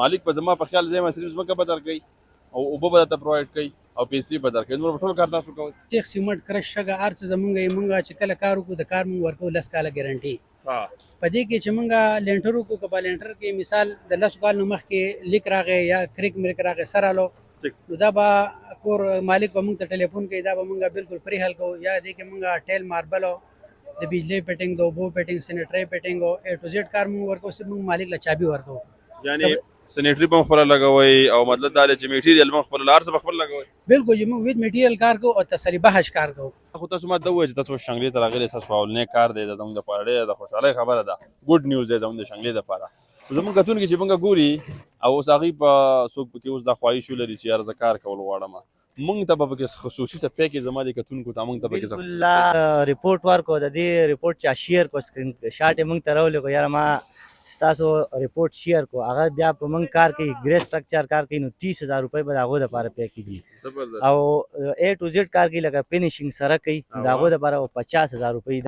مالک په زما په خیال زما صرف ځمکه به درکوي او اوبه به درته پرووایډ کوي او پیسې به درکوي، نور به ټول کار تاسو کوئ. شیخ سیمنټ کرش شګه هر څه زمونږ یې مونږ چې کله کار وکړو د کار مونږ ورکوو 10 کاله ګارنټي. په دې کې چې مونږ لینټر وکړو که په لینټر کې مثال د 10 کال نه مخکې لیک راغی یا کریک مریک راغی سره لو نو دا به کور مالک به مونږ ته ټلیفون کوي، دا به مونږ بالکل فری حل کوو. یا دې کې مونږ ټیل ماربل د بجلی پټینګ د اوبو پټینګ سینیټری پټینګ او اے ټو زیډ کار مونږ ورکوو. صرف مونږ مالک له چابي ورکوو. یعنی سینیټری به خپل لګوي او مطلب دا چې میټیریل به خپل لار څخه خپل لګوي. بالکل چې موږ وید میټیریل کار کوو او تسلی بخش کار کوو. خو تاسو ما دا وایي چې تاسو شنګلې ته راغلي تاسو اولنې کار دی زموږ د پاره د خوشحالۍ خبره ده، ګډ نیوز دی زموږ د شنګلې لپاره. زموږ کتون کې چې موږ ګوري او اوس هغه په څوک پکې اوس د خواهش لري چې یار زکار کول غواړم مونږ ته به کې خصوصي څه پیکې زما د کتونکو ته مونږ ته به کې بالکل ریپورت ورکو د دې ریپورت چا شیر کو سکرین شاټ مونږ ته راولې کو یار ما ستاسو ریپورت شیر کو هغه بیا په مونږ کار کوي ګری سټرکچر کار کوي نو 30,000 روپۍ به هغه د لپاره پې کیږي او اے ټو زیډ کار کوي لکه فینیشینګ سره کوي دا هغه د لپاره 50,000 روپۍ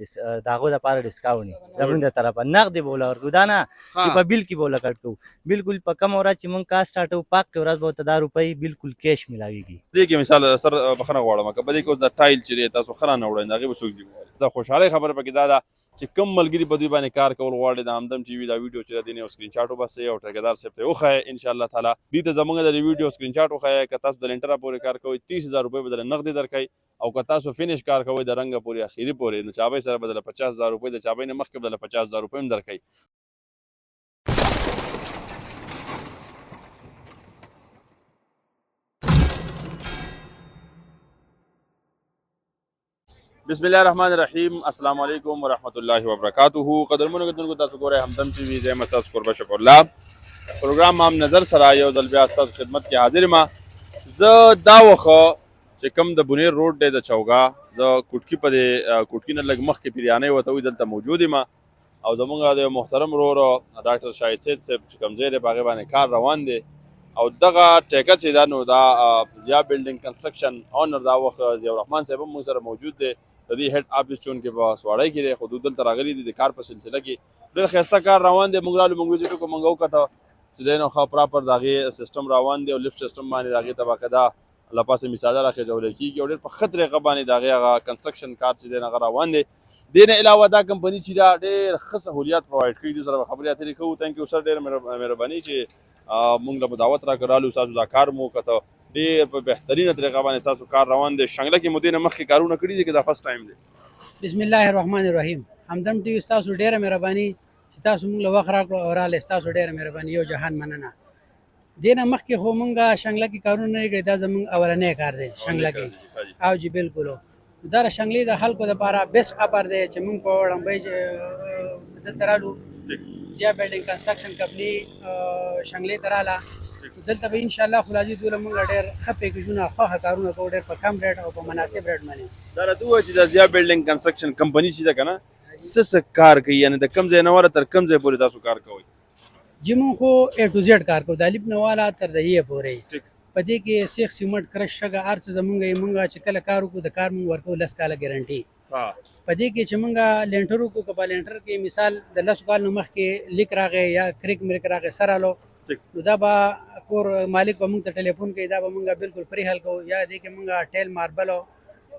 دا هغه د لپاره ډیسکاونټ زموږ د طرفه نقد بوله ورکو دا نه چې په بیل کې بوله کټ کو بالکل په کم ورځ چې مونږ کا سٹارټو پاک کې ورځ به ته دا روپۍ بالکل کیش ملاويږي. دې کې مثال سر بخنه غواړم که بده کې د ټایل چې تاسو خرانه وړاندې هغه به څوک دی دا خوشاله خبره پکې دا چې کم ملګری په دوی باندې کار کول غواړي د همدم ټي وي دا ویډیو چې دینه سکرین شاټ وباسي او ټریکدار صاحب ته وخه ان شاء الله تعالی دې ته زمونږ د ویډیو سکرین شاټ وخه که تاسو د لینټر پورې کار کوئ 30,000 روپۍ بدل نقد درکای او که تاسو فینیش کار کوئ د رنګ پورې اخیری پورې نو چابې سره بدل 50,000 روپۍ د چابې نه مخکې بدل 50,000 روپۍ هم درکای. بسم الله الرحمن الرحیم. السلام علیکم ورحمۃ اللہ وبرکاتہ. قدرمنو کتونکو تاسو ګورئ همدم ټي وي زه مستاس قربا شکر الله پروګرام هم نظر سره یو ځل بیا ستاسو خدمت کې حاضر ما. زه دا وخه چې کوم د بونیر روډ دی د چوغا زه کوټکی په کوټکی نه لږ مخکې پیریانې وته وي دلته موجود ما او زمونږ د محترم ورور ډاکټر شاهد سید صاحب چې کوم ځای دی په هغې باندې کار روان دی او دغه ټیکه چې دا نو دا ضیا بلډینګ کنسټرکشن اونر دا وخت ضیا الرحمن صاحب هم موږ سره موجود دی د دې هیډ آفیس چون کې په سواړی کې دی خو دوی دلته راغلي دي د کار په سلسله کې ډېر ښایسته کار روان دی. موږ رالو موږ وزټ وکړو موږ وکتل چې دی نو ښه پراپر د هغې سیسټم روان دی او لفټ سیسټم باندې د هغې ته باقاعده له پاسه مثاله راخېژولی کېږي او ډېر په ښه طریقه باندې د هغې هغه کنسټرکشن کار چې دی هغه روان دی. دې نه علاوه دا کمپني چې دا ډېر ښه سهولیات پرووایډ کړي دوی سره به خبرې اترې کوو. تhank you سر ډېره مهرباني چې موږ له دعوت راکړه رالو ستاسو دا کار مو وکته ډېر په بهترینه طریقه باندې ستاسو کار روان دی. شنګله کې مو دې نه مخکې کارونه کړي دي که دا فرسټ ټایم دی؟ بسم الله الرحمن الرحیم. همدم ټي وي ستاسو ډیره مهرباني چې تاسو موږ له وخت راکړو او راغلئ. ستاسو ډیره مهرباني یو جهان مننه. دې نه مخکې خو موږ شنګله کې کارونه نه کړي دا زموږ اولنی کار دی شنګله کې او جی بالکل دا شنګلې د خلکو دپاره بیسټ اپر دی چې موږ په وړاندې دلته رالو ضیا بلډینګ کنسټرکشن کمپني شنګلې ته راله دلته به انشاءالله خلاصي دوله موږ ډېر ښه پیکیجونه ښه کارونه کوو ډېر په کم ریټ او په مناسب ریټ باندې. دا راته ووایه چې د ضیا بلډینګ کنسټرکشن کمپني چې ده که نه څه کار کوي یعنې د کوم ځای نه وره تر کوم ځای پورې تاسو کار کوئ؟ جی مونږ خو اے ټو زیډ کار کوو د الف نه واله تر د یې پورې. په دې کې سیخ سیمنټ کرش شګه هر څه زمونږ یې مونږ چې کله کار وکړو د کار مونږ ورکوو 10 کاله ګارنټي. په دې کې چې مونږ لینټر وکړو که په لینټر کې مثال د 10 کال نه مخکې لیک راغی یا کریک مریک راغی سره لو نو دا به کور مالک به مونږ ته ټلیفون کوي دا به مونږ بالکل فری حل کوو. یا دې کې مونږ ټیل ماربل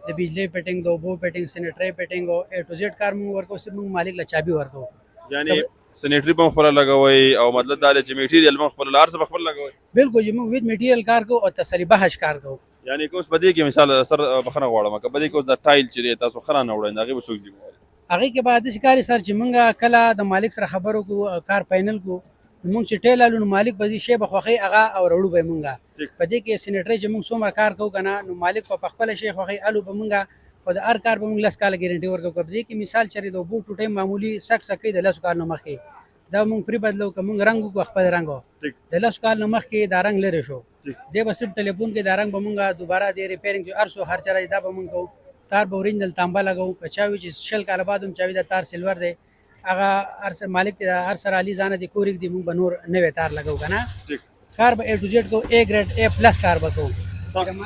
د بجلی پټینګ د اوبو پټینګ سینیټری پټینګ او اے ټو زیډ کار مونږ ورکوو. صرف مونږ مالک له چابي ورکوو. یعنی سینیټری به خپل لګوي او مطلب دا چې میټیریل به خپل لار څخه خپل لګوي. بالکل چې موږ وید میټیریل کار کوو او تسلی بخش کار کوو. یعنی که اوس په دې کې مثال سر بخنه غواړم که په دې کې اوس د ټایل چې تاسو خرانه وړاندې هغې به څوک دی؟ هغې کې به داسې کار سر چې موږ کله د مالک سره خبرې وکړو کار فاینل کړو موږ چې ټیل الو نو مالک به شی به خوښوي هغه او راوړو به موږ. په دې کې سینیټری چې موږ څومره کار کوو که نه نو مالک به په خپله شی خوښوي الو به موږ او د هر کار به موږ 10 کاله ګارنټي ورکوو. په دې کې مثال چېرې د اوبو ټوټۍ معمولي سکې د 10 کال نه مخکې دا مونږ پرې بدلو که مونږ رنګ وکړو خپل رنګ د 10 کال نه مخکې دا رنګ لرې شو دی به صرف ټلیفون کې دا رنګ به مونږ دوباره د ریپیرنګ چې هر څو خرچه راځي دا به مونږ کوو. تار به اورینجنل تانبه لګوو که چا وي چې 20 کاله بعد هم چا وي دا تار سلور دی هغه هر مالک هر سره علي ځانه دی کورک دی مونږ به نور نوی تار لګوو که نه کار به اے ټو زیډ کوو اے ګریډ اے پلس کار به کوو.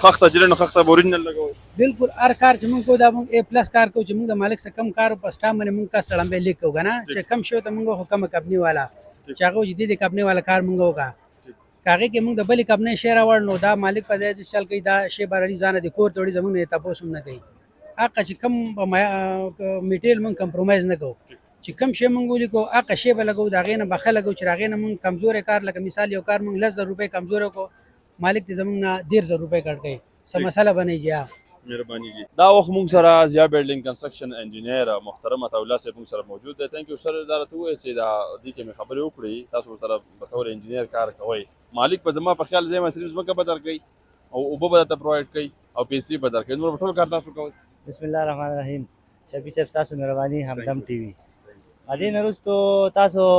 خخته چې نو خخته به اورینجنل لګوو. بالکل هر کار چې مونږ کوو دا مونږ اے پلس کار کوو چې مونږ د مالک څخه کم کار په سټام باندې مونږ کا سړمبې لیک کوو که نه چې کم شو ته مونږ خو کمه کمپني والا چې هغه چې دې کمپنۍ والا کار مونږ وکړه کاغه کې موږ د بلې کمپنۍ شی راوړ نو دا مالک په دې چل کوي دا شی بارالي ځانه د کور توړي زموږ نه تاسو نه کوي هغه چې کم میټیریل موږ کمپرومایز نه کوو چې کم شی موږ ولیکو هغه شی به لګو دا غینه بخښه لګو چې راغینه موږ کمزورې کار لکه مثال یو کار موږ 10,000 روپۍ کمزور کو مالک دې زموږ نه 1,500 روپۍ کټ کوي سم مسله بنېږي مهرباني جی دا وخت موږ سره ضیا بلډینګ کنسټرکشن انجینیر محترم عطاالله صاحب موږ سره موجود دی ثانک یو سر دا راته ووایي چې دا دې کې مې خبرې وکړې تاسو سره بطور انجینیر کار کوئ مالک په زما په خیال ځای صرف ځمکه به درکوي او اوبه به درته پرووایډ کوي او پیسې به درکوي نور به ټول کار تاسو کوئ بسم الله الرحمن الرحیم شفیع صاحب تاسو مهرباني همدم ټي وي ادي نرستو تاسو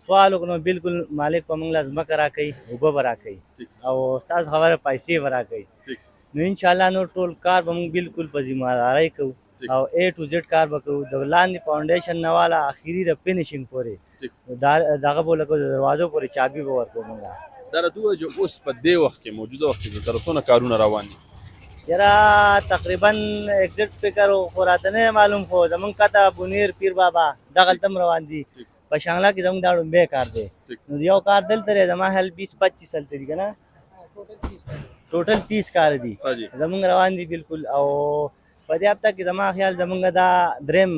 سوال وکړو بالکل مالک په موږ لاس مکه راکړي اوبه به راکړي او تاسو خبره پیسې به راکړي نو ان شاء الله نو ټول کار به موږ بالکل په ذمہداري کوو او A to Z کار به کوو د لاندې فاونډیشن نه والا اخیری د فینیشینګ پورې دغه بوله کو دروازو پورې چابي به ورکو موږ دا راته ووایي چې اوس په دې وخت کې موجوده وخت کې تر څونه کارونه روان دي یاره تقریبا ایگزیکټ فکر خو راته نه معلوم خو زمونږ کته بونیر پیر بابا دغلته هم روان دي په شانګله کې زمونږ دا ډومبی کار دی نو یو کار دلته دی زما خیال 20-25 هلته دي که نه ټوټل 30 کار دي زمونږ روان دي بالکل او په دې هفته کې زما خیال زمونږ دا دریم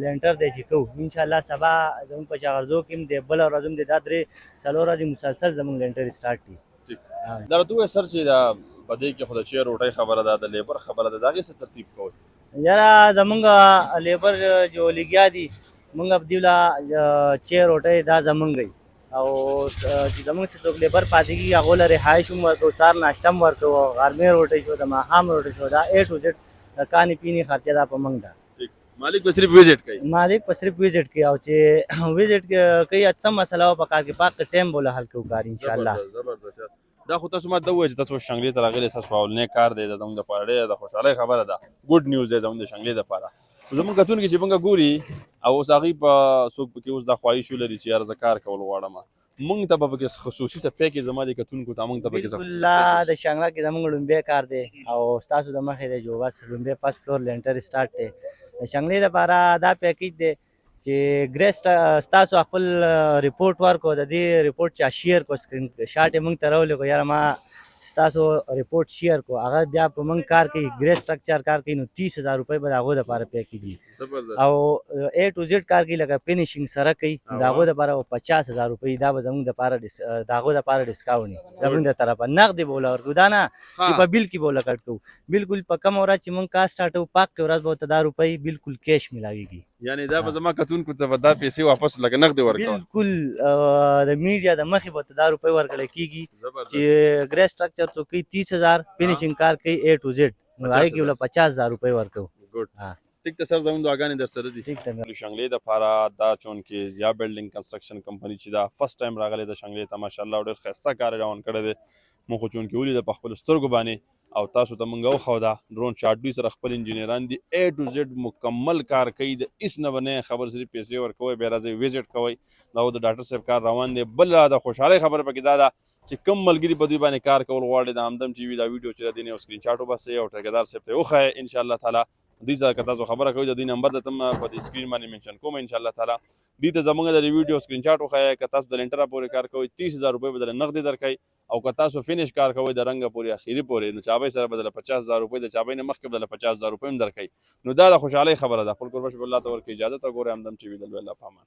لینټر دی چې کوو انشاءالله سبا زمونږ په چاغرزو کې هم دی بله ورځ هم دی دا 3-4 ورځې مسلسل زمونږ لینټر سټارټ دي دا راته ووایي سر چې دا په دې کې خو د چیر روټۍ خبره ده د لیبر خبره ده د هغې څه ترتیب کوئ یاره زمونږ لیبر جو لګیا دي مونږ دیوله چیر روټۍ دا زمونږ وي او چې زمونږ چې څوک لیبر پاتې کېږي هغو له رهایش هم ورکوو سهار ناشته هم ورکوو غرمې روټۍ شو د ماښام روټۍ شو دا A to Z کانې پینې خرچه دا په موږ ده مالک به صرف ویزټ کوي مالک په صرف ویزټ کوي او چې ویزټ کوي څه مسله وه په کار کې پاک ټایم بوله حل کوو کار انشاءالله زبردست دا خو تاسو ما ته ووایي چې تاسو شنګلې ته راغلي ستاسو اولنی کار دی زموږ دپاره ډېره د خوشحالۍ خبره ده ګوډ نیوز دی زموږ د شنګلې دپاره زموږ کتونکي چې موږ ګوري او اوس هغوی په څوک پکې اوس دا خواهش ولري چې یاره زه کار کول غواړم موږ ته به پکې خصوصي څه پیکې زما د کتونکو ته موږ ته پکې بالکل د شانګله کې زموږ ډومبی کار دی او ستاسو د مخې دی جو بس ډومبی فرست فلور لینټر سټارټ دی د شنګلې دپاره دا پیکیج دی چې ګریس ستاسو خپل ریپورټ ورکړو د دې ریپورټ چا شیر کو سکرین شاټ یې موږ ته راولېږو یاره ما ستاسو ریپورټ شیر کو هغه بیا په موږ کار کوي ګریس سټرکچر کار کوي نو 30,000 روپۍ به د هغو دپاره پی کېږي او A to Z کار کوي لکه فینیشینګ سره کوي د هغو دپاره 50,000 روپۍ دا به زموږ دپاره د هغو دپاره ډسکاونټ وي زموږ د طرفه نغدې به وله ورکړو دا نه چې په بیل کې به وله کټ کوو بالکل په کمه ورځ چې موږ کار سټارټوو پاک ورځ به ورته دا روپۍ بالکل کیش میلاویږي یعنی دا به زما کتونکو ته به دا پیسې واپس لکه نغدې ورکوم بالکل د میډیا د مخې به ته دا روپۍ ورکړی کېږي چې ګریس سټرکچر څوک کوي 30,000 فینیشینګ کار کوي A to Z نو هغې کې له 50,000 روپۍ ورکوو ټیک ته سر زموږ دعاګانې در سره دي ټیک ته شنګلې دپاره دا چون کې ضیا بلډینګ کنسټرکشن کمپني چې دا فرست ټایم راغلی د شنګلې ته ماشاءالله ډېر ښایسته کار یې روان کړی دی موږ خو چون کې ولیده په خپلو سترګو باندې او تاسو ته موږ وښوده ډرون شاټ دوی سره خپل انجینران دي A to Z مکمل کار کوي د هېڅ نه به نه خبر صرف پیسې ورکوئ بیا راځئ ویزټ کوئ دا د ډاکټر صاحب کار روان دی بل د خوشحالۍ خبره پکې دا ده چې کوم ملګري په دوی باندې کار کول غواړي د همدم ټي وي دا ویډیو چې د دې نه یو سکرین شاټ وباسئ او ټیکهدار صاحب ته یې وښایئ انشاءالله تعالی دوی سره که تاسو خبره کوئ د دوی نمبر درته په دې سکرین باندې منشن کوم انشاءالله تعالی دوی ته زموږ د ویډیو سکرین شاټ وښایئ که تاسو د لینټره پورې کار کوئ 30,000 روپۍ به درله نغدې درکوي او که تاسو فینش کار کوئ د رنګه پورې اخري پورې نو چابۍ سره به درله 50,000 روپۍ د چابۍ نه مخکې به درله 50,000 روپۍ هم درکوي نو دا د خوشحالۍ خبره ده خپل کوربه شپ الله ته ورکړي اجازه ته ګورئ همدم ټي وي د لوی الله په امان